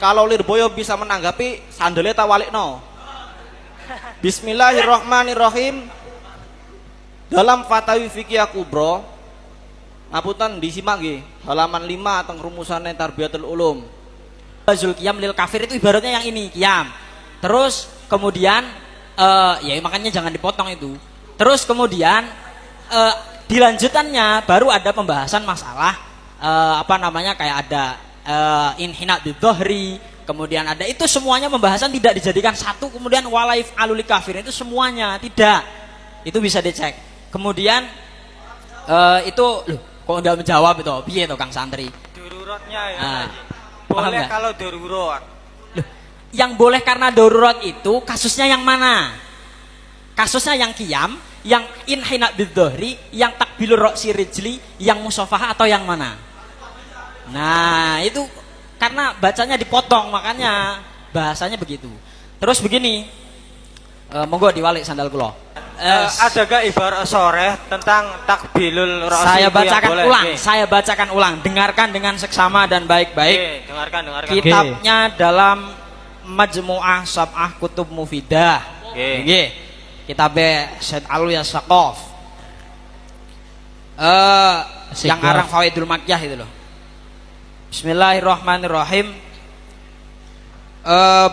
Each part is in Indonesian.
Kalau Lirboyo bisa menanggapi, sandalnya tak walikno. Bismillahirrahmanirrahim. Dalam Fatawi Fikih Kubro, ngapunten disimak nggih, halaman 5 teng rumusane Tarbiyatul Ulum. Zul qiyam lil kafir itu ibaratnya yang ini, qiyam. Terus kemudian ya makanya jangan dipotong itu. Terus kemudian dilanjutannya baru ada pembahasan masalah apa namanya, kayak ada inhina bidzohri, kemudian ada itu semuanya pembahasan tidak dijadikan satu, kemudian walaif aluli kafir itu semuanya tidak. Itu bisa dicek. Kemudian itu loh, kok enggak menjawab itu? Piye to Kang Santri? Daruratnya ya. Boleh kalau darurat. Loh, yang boleh karena darurat itu kasusnya yang mana? Kasusnya yang qiyam, yang inhina bidzohri, yang takbilur ra'si rijli, yang musafahah atau yang mana? Nah, itu karena bacanya dipotong, makanya bahasanya begitu. Terus begini, monggo diwalik sandal kula. Adakah ibarat sore tentang takbilul ra'si? Saya bacakan ulang, saya bacakan ulang. Dengarkan dengan seksama dan baik-baik. Dengarkan. Kitabnya dalam Majmu'ah Sab'ah Kutub Mufidah. Nggih. Kitabe Syed Alwi As-Saqaf. Yang arang Fawaidul Makkiyah itu loh. Bismillahirrahmanirrahim.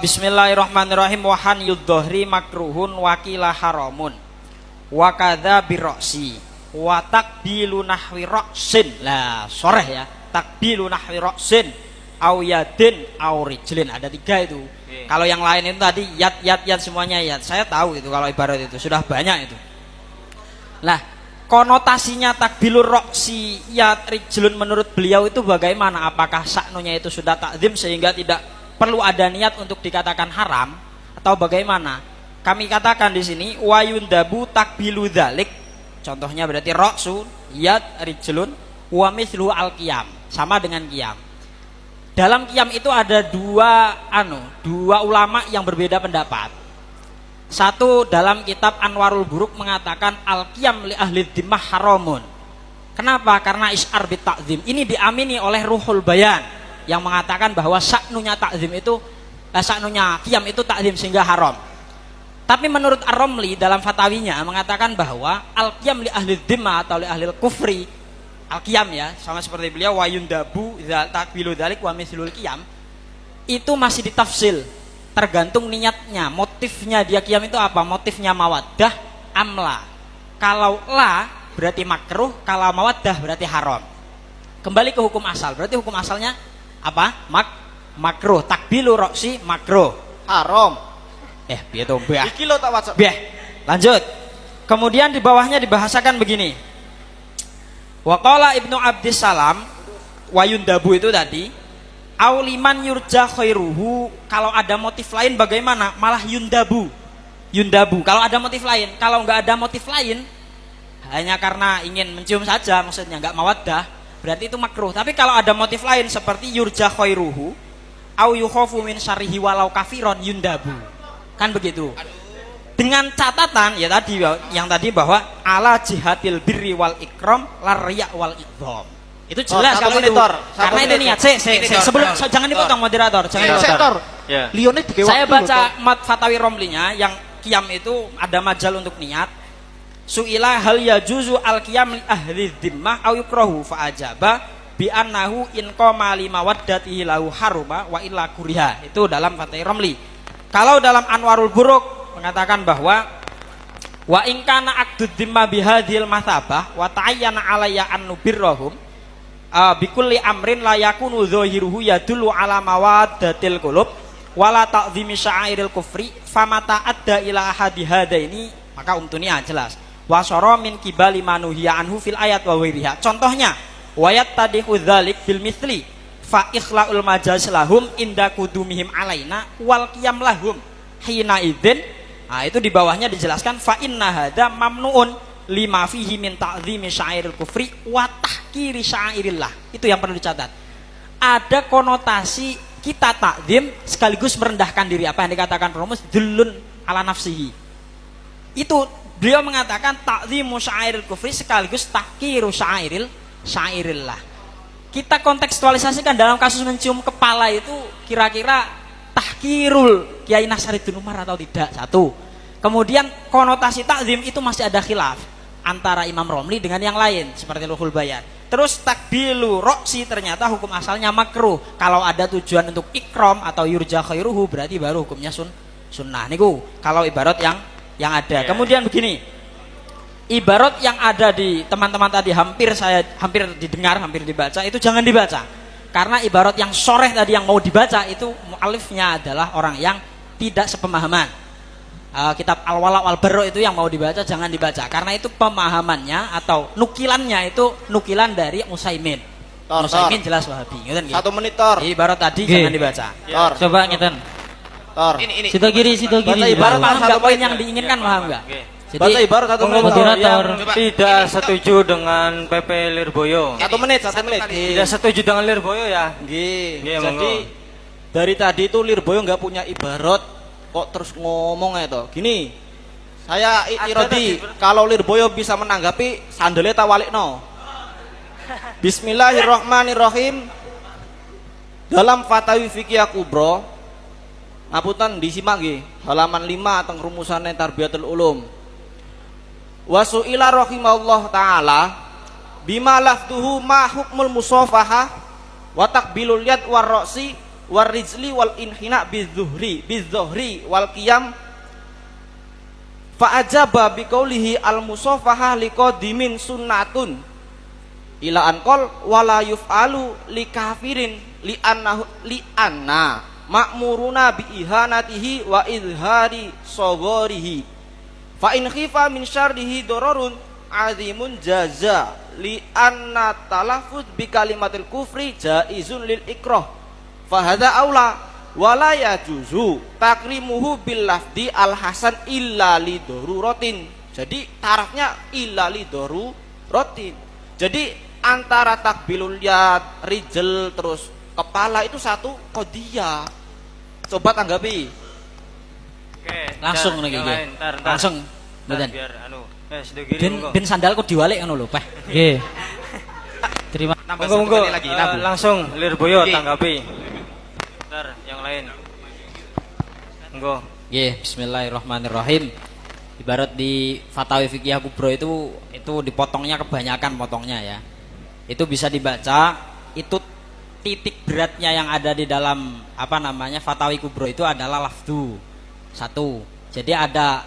Bismillahirrahmanirrahim. Wahan yudzohri makruhun wakila haramun wa kadza birroksi wa takbilu nahwi roksin. Lah soreh ya, takbilu nahwi roksin au yadin au rijlin, ada 3 itu. Kalau yang lain itu tadi yad semuanya yad. Saya tahu itu kalau ibarat itu sudah banyak itu. Lah konotasinya takbilur roksi yad rijlun menurut beliau itu bagaimana? Apakah saknunya itu sudah takzim sehingga tidak perlu ada niat untuk dikatakan haram atau bagaimana? Kami katakan di sini wayundabu takbilu dzalik. Contohnya berarti roksu yad rijlun wa mithlu al qiyam, sama dengan qiyam. Dalam qiyam itu ada dua ulama yang berbeda pendapat. Satu dalam kitab Anwarul Buruk mengatakan al-qiyam li ahli dhimmah haramun. Kenapa? Karena isyar bit ta'zim. Ini diamini oleh Ruhul Bayan yang mengatakan bahwa saknunya ta'zim itu saknunya qiyam itu ta'zim sehingga haram. Tapi menurut Ar-Romli dalam fatawinya mengatakan bahwa al-qiyam li ahli dhimmah atau li ahli kufri, al-qiyam ya, sama seperti beliau wayundabu takbilu dzalik wa mislul qiyam, itu masih ditafsil. Tergantung niatnya, motifnya dia qiyam itu apa? Motifnya mawaddah amla. Kalau la berarti makruh, kalau mawaddah berarti haram. Kembali ke hukum asal. Berarti hukum asalnya apa? Makruh. Takbilu roksi makruh. Haram. Piye to, Mbah? Iki lho tak waca. Mbah. Lanjut. Kemudian di bawahnya dibahasakan begini. Wa qala Ibnu Abdissalam wayundabu itu tadi auliman yurja khairuhu, kalau ada motif lain bagaimana? Malah yundabu kalau ada motif lain. Kalau nggak ada motif lain, hanya karena ingin mencium saja, maksudnya nggak mawaddah, berarti itu makruh. Tapi kalau ada motif lain seperti yurja khairuhu au yukhafu min syarrihi walau kafiron, yundabu, kan begitu. Dengan catatan ya tadi yang tadi bahwa ala jihatil birri wal ikram larya wal idham. Itu jelas kalau itu. Karena itu niat. Sebelum jangan dipotong moderator, jangan dipotong. Lione dikewak. Saya baca mat Fatawi Romlinya yang qiyam itu ada majal untuk niat. Suila hal yajuzu al qiyam li ahli dhimmah au yukrahu fa ajaba bi annahu in qama li mawaddatihi lahu haruma wa illa kuriha. Itu dalam Fatawi Romli. Kalau dalam Anwarul Buruk mengatakan bahwa wa in kana aqdud dhimma bihadhil mathabah wa ta'ayyana alayya an nubirrahum bikulli amrin la yakunu dhahiruhu yadullu ala mawaddatil qulub wala ta'zimi sya'airil kufri famata adda ila ahadi hadaini, maka umtunia jelas wa syara min kibali manuhiya anhu fil ayat wa wiriha. Contohnya wayat tadihu dzalik bil mithli fa ikhlaul majaz lahum inda kudumihim alaina wal qiyam lahum hina idzin. Nah, itu di bawahnya dijelaskan fa inna hadza mamnuun lima fihi min ta'zimi syairil kufri wa tahkiri syairillah. Itu yang perlu dicatat. Ada konotasi kita takzim sekaligus merendahkan diri, apa yang dikatakan Rumus dullun ala nafsihi. Itu beliau mengatakan ta'zimu syairil kufri sekaligus tahkiru syairillah. kita kontekstualisasikan dalam kasus mencium kepala itu kira-kira tahkirul Kiai Nasaruddin Umar atau tidak, satu. Kemudian konotasi takzim itu masih ada khilaf antara Imam Romli dengan yang lain seperti Ruhul Bayan. Terus takbilu roksi ternyata hukum asalnya makruh. Kalau ada tujuan untuk ikram atau yurja khairuhu berarti baru hukumnya sunnah. Niku kalau ibarat yang ada. Kemudian begini, ibarat yang ada di teman-teman tadi hampir didengar, hampir dibaca, itu jangan dibaca. Karena ibarat yang soreh tadi yang mau dibaca itu mu'alifnya adalah orang yang tidak sepemahaman. Kitab Al-Wala wal Barra itu yang mau dibaca jangan dibaca karena itu pemahamannya atau nukilannya itu nukilan dari Utsaimin. Utsaimin jelas Wahabi. Ngeten nggih. 1 menit tor. Ibarat tadi jangan dibaca. Tor. Coba ngeten. Tor. Ini. Situ kiri. Baca ibarat Paham satu enggak poin menit. yang diinginkan, paham enggak? Jadi Baca ibarat 1 menit. moderator. Yang tidak setuju dengan PP Lirboyo. 1 menit. Tidak setuju dengan Lirboyo ya. Nggih. Nggih, Jadi monggo. dari tadi itu Lirboyo nggak punya ibarat kok terus ngomong itu. Gini, saya irodi kalau Lirboyo bisa menanggapi sandale tawalikno. Bismillahirrahmanirrahim. Dalam Fatawi Fikih Kubro, ngapunten disimak nggih, halaman 5 teng rumusane Tarbiyatul Ulum. Wasu'ila rahimahullah taala bima lafduhu ma hukmul musafahah wa takbilul yad war ra'si war rijli wal inhina bizuhri wal qiyam fa ajaba biqaulihi al musafahah liqadimin sunnatun ila anqal wala yuf'alu likafirin li'anna ma'muruna bi ihanatihi wa izhari sogorihi fa in khifa min syarrihi dororun azimun jaza li'anna talaffuz bi kalimatil kufri jaizun lil ikrah fahada aula wala yajuzu takrimuhu bil lafdi al hasan illa li daruratin. Jadi tarafnya illa li daruratin. Jadi antara takbilul yad, rijl terus kepala itu satu qadiyah. Coba tanggapi. Oke, langsung ntar, nih yang iki. lain, ntar. Langsung. Ntar, Mboten. biar sudah gini monggo. Ben sandalku diwalik ngono lho, Peh. Nggih. Terima Monggo langsung Lirboyo tanggapi. Ntar yang lain. Monggo. Nggih, bismillahirrahmanirrahim. Ibarat di Fatawi Fikih Kubro itu dipotongnya kebanyakan potongnya ya. Itu bisa dibaca, itu titik beratnya yang ada di dalam Fatawi Kubro itu adalah lafdu. Satu. Jadi ada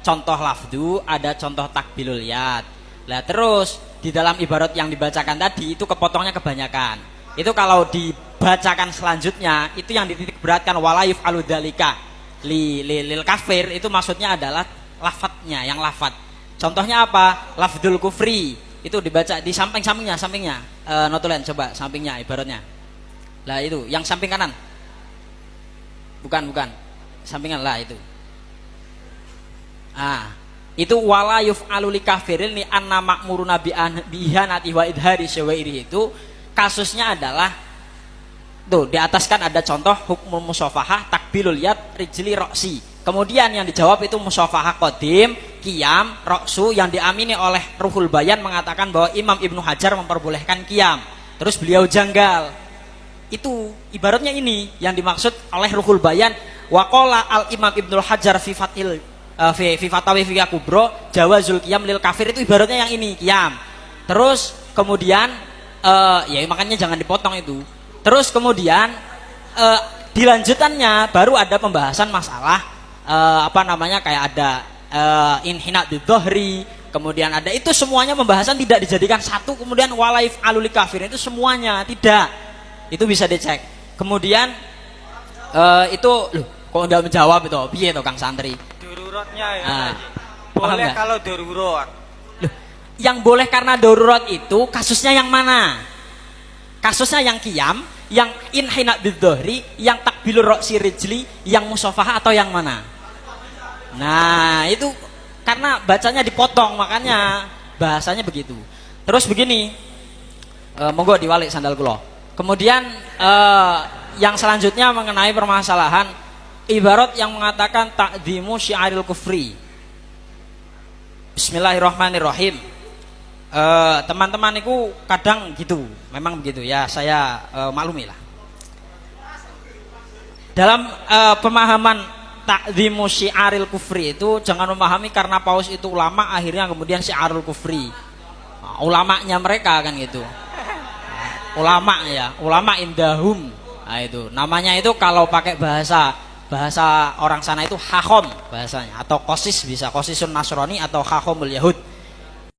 contoh lafdu, ada contoh takbilul yad. Lah terus di dalam ibarat yang dibacakan tadi itu kepotongnya kebanyakan. Itu kalau dibacakan selanjutnya itu yang dititik beratkan walayuf aludalika lil kafir itu maksudnya adalah lafadznya, yang lafadz. Contohnya apa? Lafdul kufri itu dibaca di sampingnya. Notulen coba sampingnya ibaratnya. Lah itu yang samping kanan. Bukan. Sampingan lah itu. Itu wala yuf'alu likafirin li anna ma'muruna bi ihanati wa idhari syawairi itu kasusnya adalah tuh di atas kan ada contoh hukmul musafahah takbilul yad rijli roksi. Kemudian yang dijawab itu musafahah qadim, qiyam, roksu yang diamini oleh Ruhul Bayan mengatakan bahwa Imam Ibnu Hajar memperbolehkan qiyam. Terus beliau janggal. Itu ibaratnya ini yang dimaksud oleh Ruhul Bayan waqala al Imam Ibnu Hajar fi Fathil fi Fatawi Fikih Kubro jawazul qiyam lil kafir itu ibaratnya yang ini qiyam. Terus kemudian ya makanya jangan dipotong itu. Terus kemudian dilanjutannya baru ada pembahasan masalah kayak ada inhina bidzohri, kemudian ada itu semuanya pembahasan tidak dijadikan satu kemudian walaif aluli kafir itu semuanya tidak. Itu bisa dicek. Kemudian itu loh kok enggak menjawab itu piye to Kang Santri? Daruratnya ya. Paham Boleh nggak? kalau darurat. Loh, yang boleh karena darurat itu kasusnya yang mana? Kasusnya yang qiyam, yang inhina bidzohri, yang takbilur roksi rijli, yang musafahah atau yang mana? Nah, itu karena bacanya dipotong makanya bahasanya begitu. Terus begini, monggo diwalik sandal kula. Kemudian yang selanjutnya mengenai permasalahan ibarat yang mengatakan takdimu syiaril kufri. Bismillahirrahmanirrahim. teman-teman itu kadang gitu, memang begitu ya, saya maklumi lah. Dalam pemahaman takzimu syiaril kufri itu jangan memahami karena paus itu ulama akhirnya kemudian syiarul kufri. Nah, ulamanya mereka kan gitu. Ulama ya, ulama indahum. Nah itu namanya itu kalau pakai bahasa orang sana itu hakom bahasanya, atau kosis bisa kosisun nasrani atau hakomul yahud.